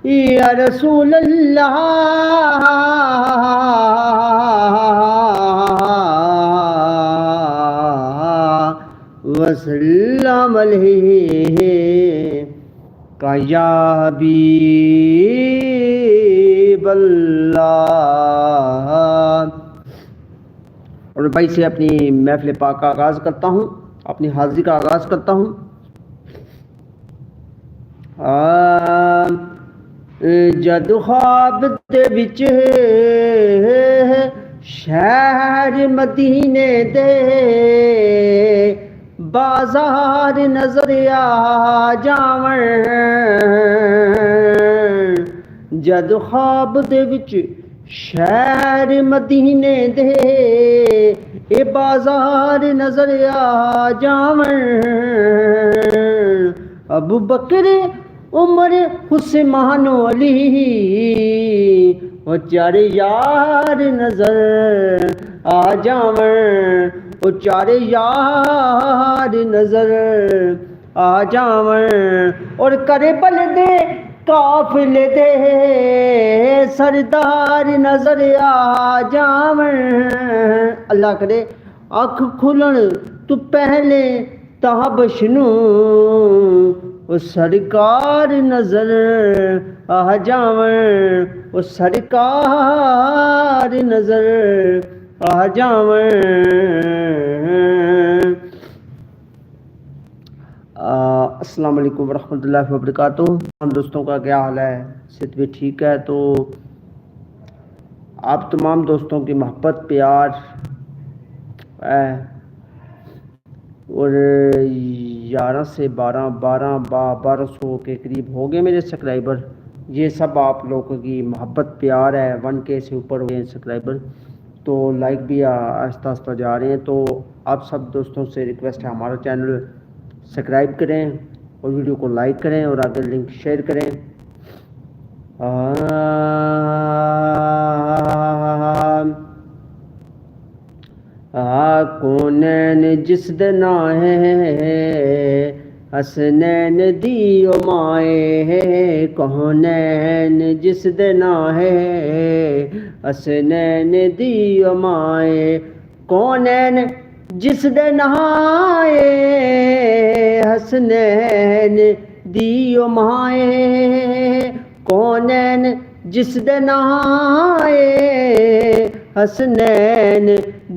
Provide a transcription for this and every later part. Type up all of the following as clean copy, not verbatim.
یا رسول اللہ وسلم علیہ کا یا حبیب اللہ۔ اور بھائی سے اپنی محفل پاک کا آغاز کرتا ہوں، اپنی حاضری کا آغاز کرتا ہوں۔ جد خواب دے وچ شہر مدینے دے بازار نظر آ جاون، جد خواب دے وچ شہر مدینے دے اے بازار نظر آ جاون، ابو بکر عمر عثمان و علی وہ چارے یار نظر آ جاون، وہ چارے یار نظر آ جاون، اور کربل دے قافلے دے سردار نظر آ جاون۔ اللہ کرے اکھ کھلن تو پہلے تابش نوں وہ سرکار نظر آ جاون، وہ سرکار نظر آ جاون۔ السلام علیکم ورحمۃ اللہ وبرکاتہ۔ ہم دوستوں کا کیا حال ہے؟ صحت بھی ٹھیک ہے؟ تو آپ تمام دوستوں کی محبت پیار اور 11 سے 1200 کے قریب ہو گئے میرے سبسکرائبر، یہ سب آپ لوگوں کی محبت پیار ہے۔ 1K سے اوپر ہو گئے سبسکرائبر، تو لائک بھی آہستہ آہستہ جا رہے ہیں۔ تو آپ سب دوستوں سے ریکویسٹ ہے ہمارا چینل سبسکرائب کریں اور ویڈیو کو لائک کریں اور آگے لنک شیئر کریں۔ کونین جس دن ہے حسنین دیو مائے، کونین جس دن ہے حسنین دیو مائے، کونین جس دن آئے حسنین دیو مائے، کونین جس دن آئے حسنین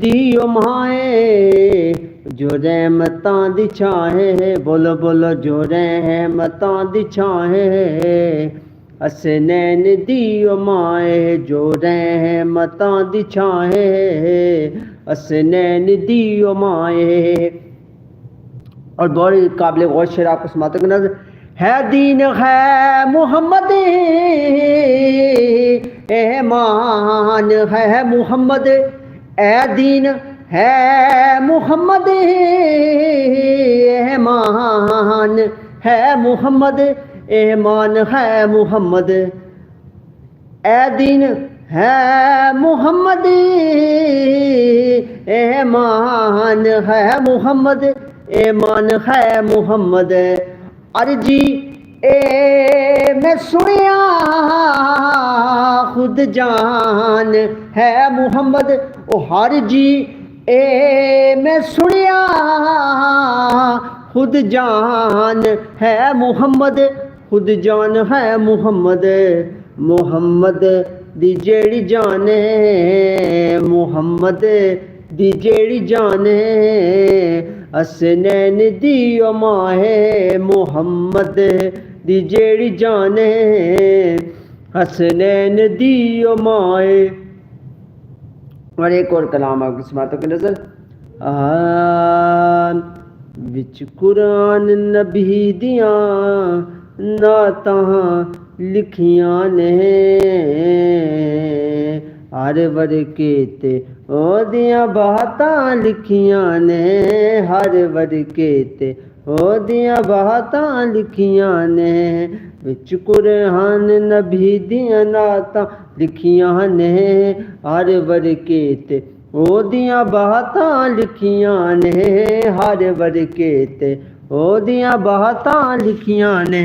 دیو مائے، جو رحمتاں دی چھاہے، بولو بولو، جو رحمتاں دی چھاہے حسنین دیو مائے، جو رحمتاں دی چھاہے حسنین دیو مائے۔ اور بڑی قابل غور شعر آپ کو سماتے ہیں نظر ہے، دین ہے محمد ایمان ہے محمد، اے دین ہے محمد ایمان ہے محمد، ایمان ہے محمد، اے دین ہے محمد ایمان ہے محمد، ایمان ہے محمد، عرجی اے میں سنیا خود جان ہے محمد، او ہر جی اے میں سنیا خود جان ہے محمد، خود جان ہے محمد، محمد دی جیڑی جان محمد دی جیڑی جان حسنین دیو مائے، محمد دی جیڑی جان حسنین دیو مائے۔ اور ایک اور کلام آپ کی سماعتوں کی نظر وچ قرآن نبی دیاں نعتاں لکھیاں نے، ہر ورکے تے او دیاں باتاں لکھیاں نے، ہر ورکے تے او دیاں باتاں لکھیاں نے، وچ قرآن نبی دیاں نعتاں لکھیاں نے، ہر ورکے تے او دیاں باتاں لکھیاں نے، ہر ورکے تے او دیاں باتاں لکھیاں نے۔